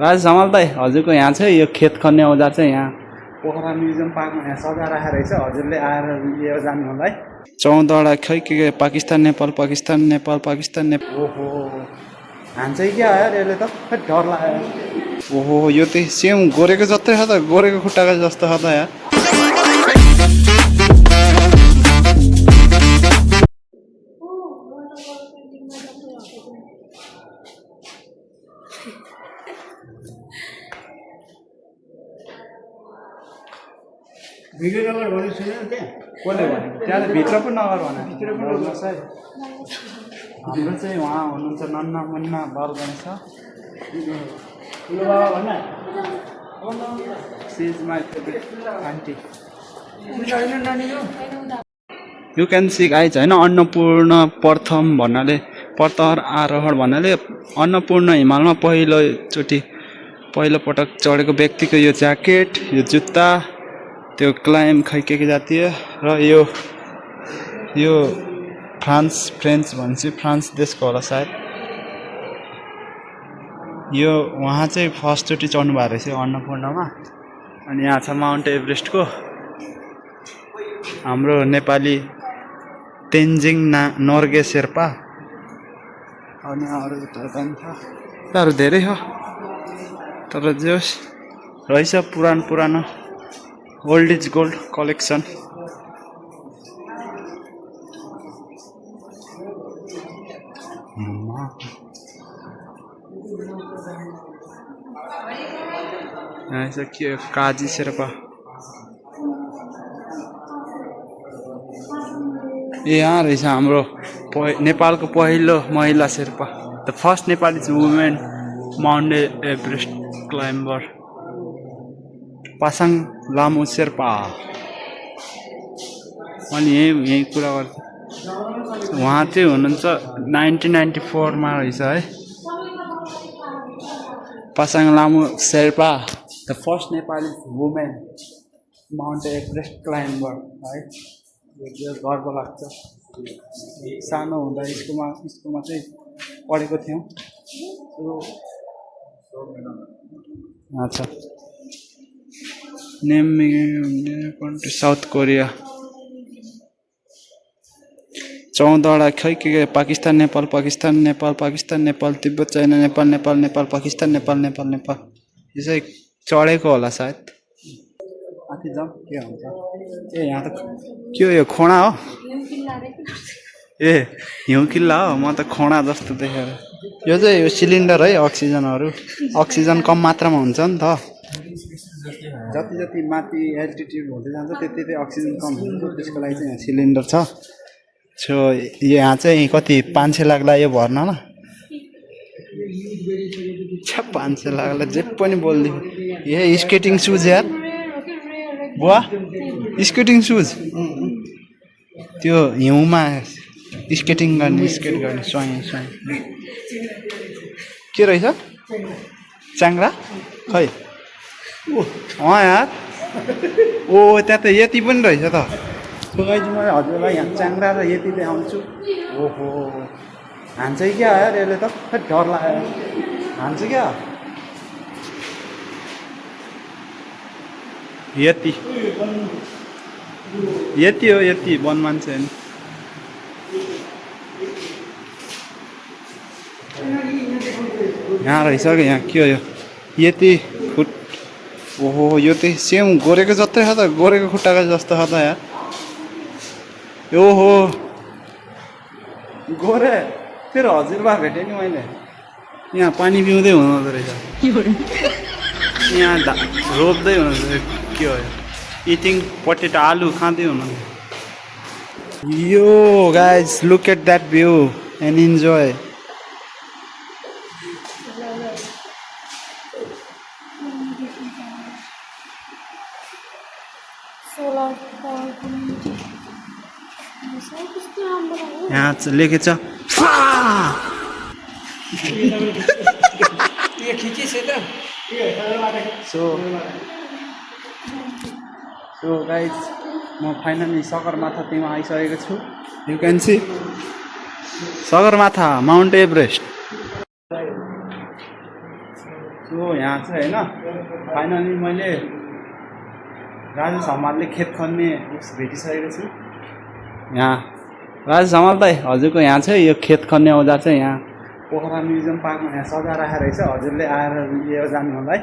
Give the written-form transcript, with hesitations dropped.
राजेश हमाल दाई हजुरको यहाँ चाहिँ यो खेत खन्ने औजार चाहिँ यहाँ पोखरा म्युजियम पार्कमा यहाँ सजाएर राखेको रहेछ हजुरले आएर लिएर जानु होला है 14 खै के पाकिस्तान नेपाल पाकिस्तान नेपाल पाकिस्तान नेपाल ओहो हान्छ कि क्या यार यसले त खै डर लाग्यो ओहो यो त सेम गोरेको जस्तै छ त गोरेको खुट्टाको जस्तो छ त यार भिडियो नगर भन्नु सुनेन त्यहाँ कसले भन्यो त्यहाँ त भित्र पनि नगर भने हाम्रो चाहिँ उहाँ हुनुहुन्छ नन्ना मुन्ना बाल गणेश ठुलो बाबा भन्न she is my favourite aunty नानी हो यु क्यान सी गाइज होइन अन्नपूर्ण प्रथम भन्नाले प्रतहर आरोहण भन्नाले अन्नपूर्ण हिमालमा पहिलोपटक चढेको व्यक्तिको यो ज्याकेट यो जुत्ता त्यो क्लाइम खै के जातीय र यो फ्रेन्च भन्छ फ्रान्स देशको होला सायद यो उहाँ चाहिँ फर्स्टचोटि चढ्नु भएको रहेछ अन्नपूर्णमा अनि यहाँ छ माउन्ट एभरेस्टको हाम्रो नेपाली तेन्जिङ नर्गे शेर्पा अनि अरू त धेरै हो तर जोस् रहेछ पुरानो ओल्ड इज गोल्ड कलेक्सन के काजी शेर्पा यहाँ रहेछ हाम्रो नेपालको पहिलो महिला Sherpa the first Nepali women Mount Everest climber Pasang लामो शेर्पा अनि यही कुरा गर्छ उहाँ चाहिँ हुनुहुन्छ 1994 रहेछ है पासाङ लामो Sherpa the first Nepali women Mount Everest climber है यो गर्व लाग्छ सानो हुँदा स्कुलमा चाहिँ पढेको थियौँ अच्छा नेम कन्ट्री साउथ कोरिया 14 खै के पाकिस्तान नेपाल तिब्बत चाइना नेपाल पाकिस्तान नेपाल यो चाहिँ चढेको होला सायद माथि जाउँ के हुन्छ ए यहाँ त के हो यो खोडा हो ए हिउँ किल्ला हो म त खोडा जस्तो देखेर यो चाहिँ यो सिलिन्डर है अक्सिजन कम मात्रामा हुन्छ नि त जति माथि एल्टिट्युड हुँदै जान्छ त्यति अक्सिजन कम हुन्छ त्यसको लागि चाहिँ यहाँ सिलिन्डर छ यहाँ चाहिँ कति 500 लाग्ला यो भर्नमा 500 लाग्ला जे पनि बोल्दियो ए स्केटिङ सुज यार बुवा स्केटिङ सुज त्यो हिउँमा स्केट गर्ने स्वाङ के रहेछ च्याङ्ग्रा खै यार ओ त्यहाँ त यति पनि रहेछ त गाइज म हजुरलाई यहाँ च्याङ्ग्रा र यति देखाउँछु ओहो हान्छ कि क्या यार यसले त खै डर लाग्यो हान्छ क्या यति हो वन मान्छे नि यहाँ रहेछ क्या यहाँ के हो यो यति फुट ओहो यो त सेम गोरेको जस्तै छ त गोरेको खुट्टाको जस्तो छ त यार ओहो गोरे फेरि हजुरबा भेटेँ नि मैले यहाँ पानी पिउँदै हुनुहुँदो रहेछ यहाँ रोप्दै हुनुहुँदो के हो इटिङ पटेटो आलु खाँदै हुनुहुँदो यो guys look at that view and enjoy यहाँ लेखेको छ सो गाइज म फाइनली सगरमाथामा आइसकेको छु you can see Sagarmatha Mount Everest so यहाँ चाहिँ होइन फाइनली मैले राजेश हमालले खेत खन्ने उस भेटिसकेको छु यहाँ। राजेश हमाल दाइ हजुरको यहाँ चाहिँ यो खेत खन्ने औजार चाहिँ यहाँ पोखरा म्युजियम पार्कमा यहाँ सजाएर राखेको रहेछ, हजुरले आएर लिएर जानु होला है।